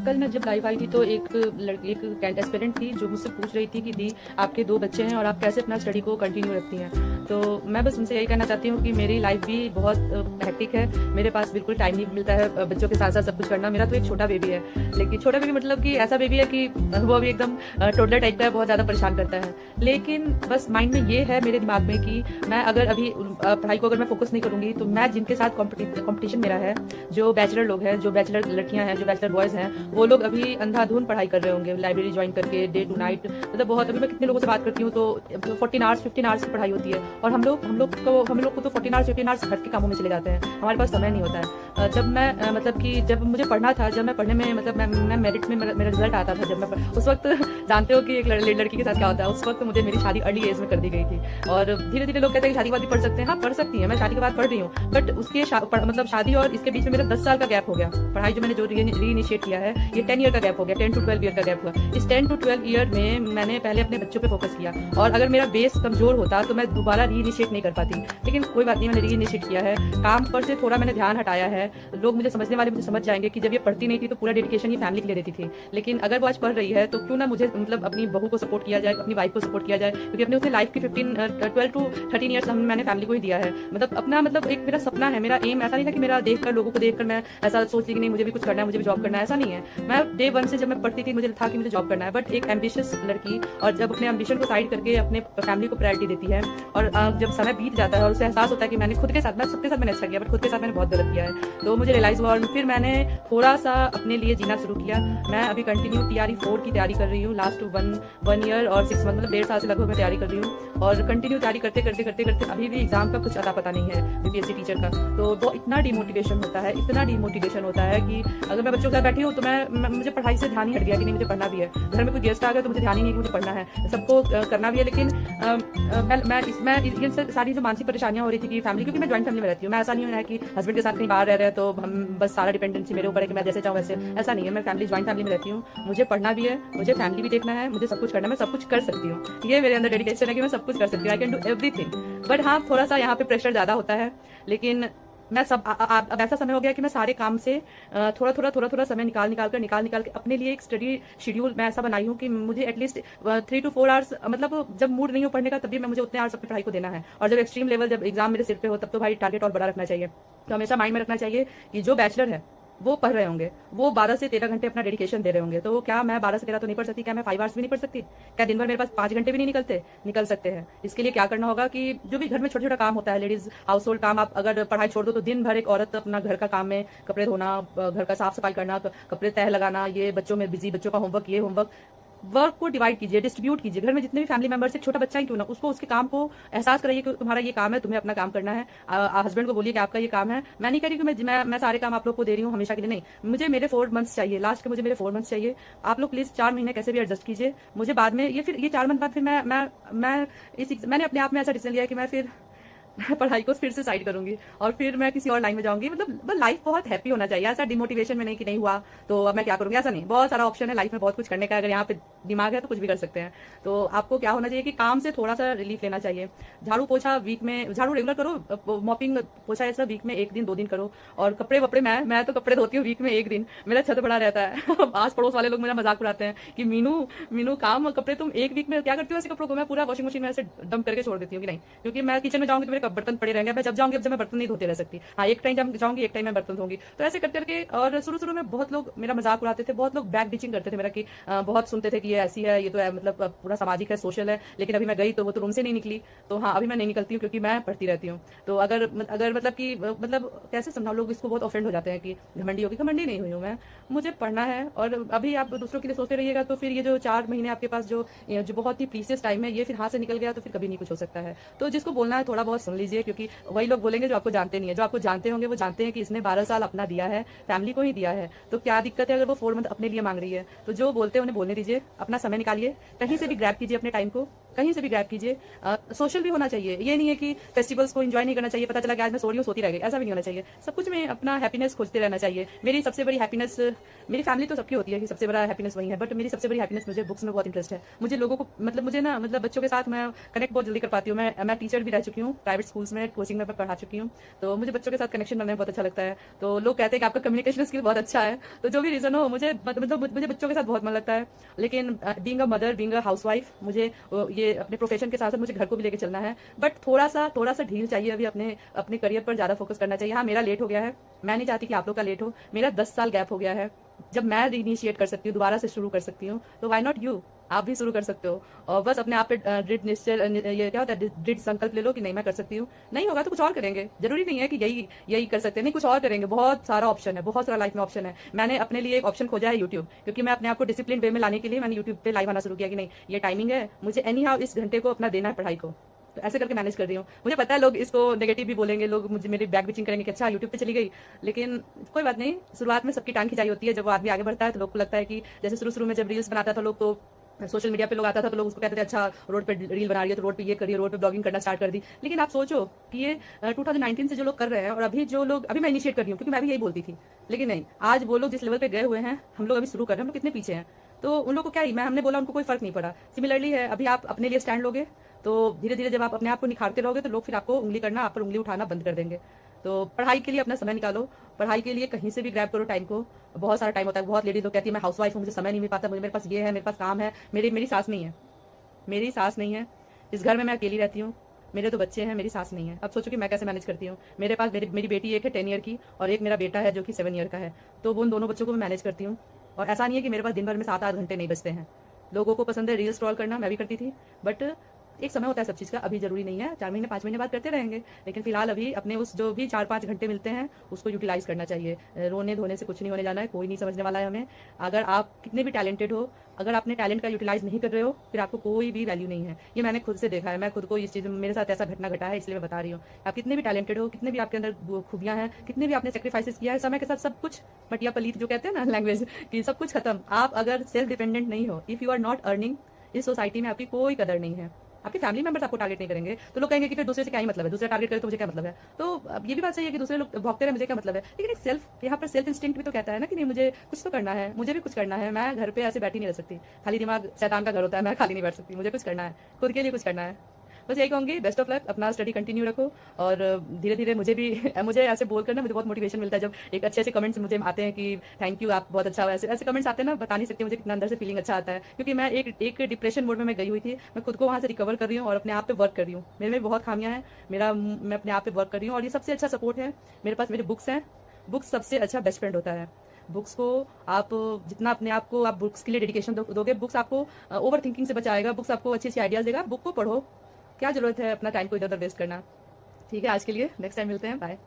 कल मैं जब लाइव आई थी तो एक एस्पिरेंट थी जो मुझसे पूछ रही थी कि दी आपके 2 बच्चे हैं और आप कैसे अपना स्टडी को कंटिन्यू रखती हैं। तो मैं बस उनसे यही कहना चाहती हूँ कि मेरी लाइफ भी बहुत हेक्टिक है, मेरे पास बिल्कुल टाइम नहीं मिलता है बच्चों के साथ साथ सब कुछ करना। मेरा तो एक छोटा बेबी है, लेकिन छोटा बेबी मतलब कि ऐसा बेबी है कि वो अभी एकदम टोडलर टाइप का है, बहुत ज़्यादा परेशान करता है। लेकिन बस माइंड में ये है मेरे दिमाग में कि मैं अगर अभी पढ़ाई को अगर मैं फोकस नहीं करूँगी तो मैं जिनके साथ कॉम्पिटिशन मेरा है, जो बैचलर लोग हैं, जो बैचलर लड़कियां हैं, जो बैचलर बॉयज़ हैं, वो लोग अभी अंधाधुन पढ़ाई कर रहे होंगे, लाइब्रेरी ज्वाइन करके डे टू नाइट। मतलब बहुत, अभी मैं कितने लोगों से बात करती हूँ तो 14 आवर्स 15 आवर्स की पढ़ाई होती है और हम लोग को तो 14 आवर्स 15 आवर्स घर के कामों में चले जाते हैं, हमारे पास समय नहीं होता है। जब मैं मतलब कि जब मुझे पढ़ना था, जब मैं पढ़ने में मतलब मैं मेरिट में मेरा रिजल्ट आता था, जब मैं उस वक्त जानते हो कि एक लड़की के साथ क्या होता है, उस वक्त मुझे मेरी शादी अर्ली एज में कर दी गई थी। और धीरे धीरे लोग कहते हैं कि शादी के बाद भी पढ़ सकते हैं। हाँ, पढ़ सकती हैं, मैं शादी के बाद पढ़ रही हूँ, बट उसके मतलब शादी और इसके बीच में मेरा 10 साल का गैप हो गया। पढ़ाई जो मैंने जो रीइनिशिएट किया है, ये 10 ईयर का गैप हो गया, 10 to 12 ईयर का गैप हुआ। इस 10 to 12 ईयर में मैंने पहले अपने बच्चों पे फोकस किया, और अगर मेरा बेस कमजोर होता तो मैं दोबारा रीइनिशिएट नहीं कर पाती। लेकिन कोई बात नहीं, मैंने रीइनिशिएट किया है, काम पर से थोड़ा मैंने ध्यान हटाया है। लोग मुझे समझने वाले मुझे समझ जाएंगे कि जब ये पढ़ती नहीं थी तो पूरा डेडिकेशन ये फैमिली के लिए देती थी, लेकिन अगर वो आज पढ़ रही है तो क्यों ना मुझे मतलब अपनी बहू को सपोर्ट किया जाए, अपनी वाइफ को सपोर्ट किया जाए, क्योंकि अपने उसने लाइफ की 12 to 13 ईयर्स मैंने फैमिली को ही दिया है। मतलब अपना मतलब एक मेरा सपना है, मेरा एम ऐसा नहीं था कि मेरा देखकर लोगों को देखकर मैं ऐसा सोच ली कि नहीं मुझे भी कुछ करना है, मुझे भी जॉब करना है, ऐसा नहीं है। मैं डे 1 से जब मैं पढ़ती थी मुझे था कि मुझे जॉब करना है, बट एक एम्बिशियस लड़की और जब अपने एम्बिशन को साइड करके अपने फैमिली को प्रायोरिटी देती है और जब समय बीत जाता है और उसे एहसास होता है कि मैंने खुद के साथ, मैं सबके साथ मैंने अच्छा किया बट खुद के साथ मैंने बहुत गलत किया है, तो मुझे रियलाइज हुआ और फिर मैंने थोड़ा सा अपने लिए जीना शुरू किया। मैं अभी कंटिन्यू TRE 4 की तैयारी कर रही हूँ, लास्ट 1 ईयर और 6 मंथ, मतलब 1.5 साल से लगभग मैं तैयारी कर रही हूँ, और कंटिन्यू तैयारी करते करते करते करते अभी भी एग्जाम का कुछ अता पता नहीं है BPSC टीचर का। तो वो इतना डिमोटिवेशन होता है, इतना डिमोटिवेशन होता है कि अगर मैं बच्चों के साथ बैठी हूँ तो मुझे पढ़ाई से ध्यान ही हट गया कि नहीं मुझे पढ़ना भी है। घर में कोई गेस्ट आ गया तो मुझे ध्यान ही नहीं कि मुझे पढ़ना है, सबको करना भी है। लेकिन मैं ये सारी जो मानसिक परेशानियां हो रही थी कि फैमिली, क्योंकि मैं ज्वाइंट फैमिली में रहती हूँ, मैं ऐसा नहीं है कि हस्बैंड के साथ कहीं बाहर रह रहे हैं तो हम बस सारा डिपेंडेंसी मेरे ऊपर है कि मैं जैसे चाहूँ वैसे, ऐसा नहीं है। मैं ज्वाइंट फैमिली में रहती हूँ, मुझे पढ़ना भी है, मुझे फैमिली भी देखना है, मुझे सब कुछ करना है, मैं सब कुछ कर सकती हूँ। ये मेरे अंदर डेडिकेशन है कि मैं सब कुछ कर सकती हूँ, I can do everything. But हाँ, थोड़ा सा यहाँ पे प्रेशर ज्यादा होता है, लेकिन मैं सब अब ऐसा समय हो गया कि मैं सारे काम से थोड़ा समय निकाल के अपने लिए एक स्टडी शेड्यूल मैं ऐसा बनाई हूँ कि मुझे एटलीस्ट 3 to 4 आवर्स, मतलब जब मूड नहीं हो पढ़ने का तभी मैं मुझे उतने आवर्स अपनी पढ़ाई को देना है। और जब एक्सट्रीम लेवल, जब एग्जाम मेरे सिर पे हो, तब तो भाई टारगेट और बड़ा रखना चाहिए। तो हमेशा माइंड में रखना चाहिए कि जो बैचलर है वो पढ़ रहे होंगे, वो 12 से 13 घंटे अपना डेडिकेशन दे रहे होंगे, तो क्या मैं 12 से 13 तो नहीं पढ़ सकती? क्या मैं 5 आवर्स भी नहीं पढ़ सकती? क्या दिन भर मेरे पास 5 घंटे भी नहीं निकल सकते हैं? इसके लिए क्या करना होगा कि जो भी घर में छोटा छोटा काम होता है, लेडीज हाउस होल्ड काम, आप अगर पढ़ाई छोड़ दो तो दिन भर एक औरत अपना घर का काम में, कपड़े धोना, घर का साफ सफाई करना, कपड़े तह लगाना, ये बच्चों में बिजी, बच्चों का होमवर्क, ये होमवर्क, वर्क को डिवाइड कीजिए, डिस्ट्रीब्यूट कीजिए। घर में जितने भी फैमिली मेंबर्स, एक छोटा बच्चा ही क्यों ना, उसको उसके काम को एहसास कराइए कि तुम्हारा ये काम है, तुम्हें अपना काम करना है। हस्बैंड को बोलिए कि आपका ये काम है। मैं नहीं कह रही कि मैं सारे काम आप लोग को दे रही हूँ हमेशा के लिए, नहीं, मुझे मेरे 4 मंथ्स चाहिए, लास्ट के मुझे मेरे 4 मंथ्स चाहिए। आप लोग प्लीज 4 महीने कैसे भी एडजस्ट कीजिए, मुझे बाद में ये 4 मंथ बाद फिर मैंने अपने आप में ऐसा डिसीजन लिया कि मैं फिर पढ़ाई को फिर से साइड करूंगी और फिर मैं किसी और लाइन में जाऊंगी। मतलब लाइफ बहुत हैप्पी होना चाहिए, ऐसा डिमोटिवेशन में नहीं कि नहीं हुआ तो अब मैं क्या करूंगी, ऐसा नहीं। बहुत सारा ऑप्शन है लाइफ में, बहुत कुछ करने का, अगर यहाँ पे दिमाग है तो कुछ भी कर सकते हैं। तो आपको क्या होना चाहिए कि काम से थोड़ा सा रिलीफ लेना चाहिए। झाड़ू पोछा वीक में, झाड़ू रेगुलर करो, मॉपिंग पोछा ऐसा वीक में 1 दिन 2 दिन करो। और कपड़े वपड़े, मैं तो कपड़े धोती हूँ वीक में 1 दिन, मेरा छत बड़ा रहता है आस पड़ोस वाले लोग मेरा मजाक उड़ाते हैं कि मीनू काम कपड़े तुम 1 वीक में क्या करती हो ऐसे कपड़ों को? मैं पूरा वॉशिंग मशीन में ऐसे डंप करके छोड़ देती हूँ कि नहीं, क्योंकि मैं किचन में जाऊंगी तो मेरे बर्तन पड़े रहेंगे। जब जाऊंगी, अब जब मैं बर्तन नहीं धोते रह सकती, हाँ, एक टाइम जब जाऊंगी एक टाइम मैं बर्तन धोंगी, तो ऐसे करते करके। और शुरू में बहुत लोग मेरा मजाक उड़ाते थे, बहुत लोग बैक बिचिंग करते थे मेरा कि बहुत सुनते थे कि ये ऐसी है, ये तो है, मतलब पूरा सामाजिक है, सोशल है। लेकिन अभी मैं गई तो वो तो रूम से नहीं निकली, तो हाँ, अभी मैं नहीं निकलती हूँ क्योंकि मैं पढ़ती रहती हूँ। तो अगर मतलब कि मतलब कैसे समझाओ, लोग इसको बहुत ऑफेंड हो जाते हैं कि घमंडी होगी। घमंडी नहीं हुई हूँ मैं, मुझे पढ़ना है। और अभी आप दूसरों के लिए सोचते रहिएगा तो फिर ये जो 4 महीने आपके पास जो बहुत ही प्रीसियस टाइम है, ये फिर हाथ से निकल गया तो फिर कभी नहीं कुछ हो सकता है। तो जिसको बोलना है थोड़ा बहुत सुन लीजिए, क्योंकि वही लोग बोलेंगे जो आपको जानते नहीं है। जो आपको जानते होंगे वो जानते हैं कि इसने 12 साल अपना दिया है, फैमिली को ही दिया है, तो क्या दिक्कत है अगर वो 4 मंथ अपने लिए मांग रही है? तो जो बोलते हैं उन्हें बोलने दीजिए, अपना समय निकालिए, कहीं से भी ग्रैब कीजिए अपने टाइम को। कहीं से भी ग्रैब कीजिए। सोशल भी होना चाहिए, ये नहीं है कि फेस्टिवल्स को एंजॉय नहीं करना चाहिए, पता चला कि आज मैं सो रही हूँ सोती रह गई, ऐसा भी नहीं होना चाहिए। सब कुछ में अपना हैप्पीनेस खोजते रहना चाहिए। मेरी सबसे बड़ी हैप्पीनेस, मेरी फैमिली तो सबकी होती है कि सबसे बड़ा हैप्पीनेस वही है, बट मेरी सबसे बड़ी हैप्पीनेस, मुझे बुक्स में बहुत इंटरेस्ट है। मुझे लोगों को मुझे ना बच्चों के साथ मैं कनेक्ट बहुत जल्दी कर पाती हूँ। मैं टीचर भी रह चुकी हूँ, प्राइवेट स्कूल्स में कोचिंग में पढ़ा चुकी हूँ, तो मुझे बच्चों के साथ कनेक्शन बनाने में बहुत अच्छा लगता है। तो लोग कहते हैं कि आपका कम्युनिकेशन स्किल बहुत अच्छा है, तो जो भी रीजन हो, मुझे मुझे बच्चों के साथ बहुत मन लगता है। लेकिन being a mother, being a housewife, मुझे ये अपने प्रोफेशन के साथ साथ मुझे घर को भी लेके चलना है, बट थोड़ा सा ढील चाहिए। अभी अपने अपने करियर पर ज्यादा फोकस करना चाहिए। हाँ, मेरा लेट हो गया है, मैं नहीं चाहती कि आप लोग का लेट हो। मेरा 10 साल गैप हो गया है। जब मैं रीइनिशिएट कर सकती हूँ, दोबारा से शुरू कर सकती हूँ, तो व्हाई नॉट यू, आप भी शुरू कर सकते हो। और बस अपने आप पे दृढ़ निश्चय, ये क्या होता है, दृढ़ संकल्प ले लो कि नहीं मैं कर सकती हूँ। नहीं होगा तो कुछ और करेंगे, जरूरी नहीं है कि यही यही कर सकते हैं, नहीं कुछ और करेंगे। बहुत सारा ऑप्शन है, बहुत सारा लाइफ में ऑप्शन है। मैंने अपने लिए एक ऑप्शन खोजा है यूट्यूब, क्योंकि मैं अपने आप को डिसिप्लिन वे में लाने के लिए मैंने यूट्यूब पे लाइव आना शुरू किया कि नहीं, ये टाइमिंग है, मुझे एनी हाउ इस घंटे को अपना देना है पढ़ाई को, तो ऐसे करके मैनेज कर रही हूँ। मुझे पता है लोग इसको नेगेटिव भी बोलेंगे, लोग मुझे मेरी बैक बिचिंग करेंगे कि अच्छा यूट्यूब पे चली गई, लेकिन कोई बात नहीं। शुरुआत में सबकी टांग खिंचाई होती है। जब वो आदमी आगे बढ़ता है तो लोग को लगता है कि जैसे शुरू में जब रील्स बनाता था लोग, तो सोशल मीडिया पे लोग आता था तो लोग उसको कहते थे अच्छा रोड पे रील बना रही है, तो रोड पे ये करिए, रोड पे ब्लॉगिंग करना स्टार्ट कर दी। लेकिन आप सोचो कि ये 2019 से जो लोग कर रहे हैं, और अभी जो लोग, अभी मैं इनिशिएट कर रही हूँ क्योंकि मैं भी यही बोलती थी, लेकिन नहीं, आज वो लोग जिस लेवल पे गए हुए हैं, हम लोग अभी शुरू कर रहे हैं, हम लोग कितने पीछे हैं। तो उन लोगों को क्या ही, हमने बोला उनको कोई फर्क नहीं पड़ा। सिमिलरली है, अभी आप अपने लिए स्टैंड लोगे तो धीरे धीरे जब आप अपने आप को निखारते रहोगे तो लोग फिर आपको उंगली करना, आप पर उंगली उठाना बंद कर देंगे। तो पढ़ाई के लिए अपना समय निकालो, पढ़ाई के लिए कहीं से भी ग्रैब करो टाइम को। बहुत सारा टाइम होता है। बहुत लेडीज लोग कहती है मैं हाउसवाइफ हूँ, मुझे समय नहीं मिल पाता, मुझे, मेरे पास ये है, मेरे पास काम है। मेरी सास नहीं है, मेरी सास नहीं है। इस घर में मैं अकेली रहती हूँ, मेरे 2 बच्चे हैं, मेरी सास नहीं है। अब सोचो कि मैं कैसे मैनेज करती हूँ। मेरे पास मेरी बेटी एक है 10 ईयर की, और एक मेरा बेटा है जो कि 7 ईयर का है। तो वो उन दोनों बच्चों को मैं मैनेज करती हूँ। और ऐसा नहीं है कि मेरे पास दिन भर में 7-8 घंटे नहीं बचते हैं। लोगों को पसंद है रील स्क्रॉल करना, मैं भी करती थी, बट एक समय होता है सब चीज़ का। अभी जरूरी नहीं है 4 महीने 5 महीने बाद करते रहेंगे, लेकिन फिलहाल अभी अपने उस जो भी 4-5 घंटे मिलते हैं उसको यूटिलाइज करना चाहिए। रोने धोने से कुछ नहीं होने जाना है, कोई नहीं समझने वाला है हमें। अगर आप कितने भी टैलेंटेड हो, अगर आपने टैलेंट का यूटिलाइज नहीं कर रहे हो, फिर आपको कोई भी वैल्यू नहीं है। ये मैंने खुद से देखा है, मैं खुद को इस चीज़ में, मेरे साथ ऐसा घटना घटा है, इसलिए मैं बता रही हूँ। आप कितने भी टैलेंटेड हो, कितने भी आपके अंदर खूबियाँ हैं, कितने भी आपने सेक्रीफाइसेस किया है, समय के साथ सब कुछ मटिया पलीत जो कहते हैं ना लैंग्वेज कि सब कुछ खत्म। आप अगर सेल्फ डिपेंडेंट नहीं हो, if you are not earning, इस सोसाइटी में आपकी कोई कदर नहीं है। आपके फैमिली मेंबर्स आपको टारगेट नहीं करेंगे तो लोग कहेंगे कि फिर दूसरे से क्या ही मतलब है, दूसरा टारगेट करे तो मुझे क्या मतलब है। तो अब ये भी बात सही है कि दूसरे लोग भौंकते रहे, मुझे क्या मतलब है। लेकिन एक सेल्फ, यहाँ पर सेल्फ इंस्टिंक्ट भी तो कहता है ना कि नहीं मुझे कुछ तो करना है, मुझे भी कुछ करना है। मैं घर पे ऐसे बैठी नहीं रह सकती, खाली दिमाग शैतान का घर होता है, मैं खाली नहीं बैठ सकती, मुझे कुछ करना है, खुद के लिए कुछ करना है। बस यही कहूँगी, बेस्ट ऑफ लक, अपना स्टडी कंटिन्यू रखो। और धीरे धीरे मुझे भी मुझे ऐसे बोल कर ना मुझे बहुत मोटिवेशन मिलता है जब एक अच्छे कमेंट्स मुझे आते हैं कि थैंक यू, आप बहुत अच्छा हो। ऐसे ऐसे कमेंट्स आते हैं ना, बता नहीं सकते मुझे कितना अंदर से फीलिंग अच्छा आता है, क्योंकि मैं एक डिप्रेशन मोड में मैं गई हुई थी। मैं खुद को वहाँ से रिकवर कर रही हूँ और अपने आप पे वर्क कर रही हूँ। मेरे में बहुत खामियाँ हैं, मैं अपने आप पे वर्क कर रही हूँ, और ये सबसे अच्छा सपोर्ट है मेरे पास, मेरे बुक्स हैं। बुक्स सबसे अच्छा बेस्ट फ्रेंड होता है। बुक्स को आप जितना अपने आप को आप बुक्स के लिए डेडिकेशन दोगे, बुक्स आपको ओवर थिंकिंग से बचाएगा, बुक्स आपको अच्छी अच्छी आइडियाज़ देगा। बुक को पढ़ो, क्या जरूरत है अपना टाइम को इधर उधर वेस्ट करना। ठीक है, आज के लिए, नेक्स्ट टाइम मिलते हैं, बाय।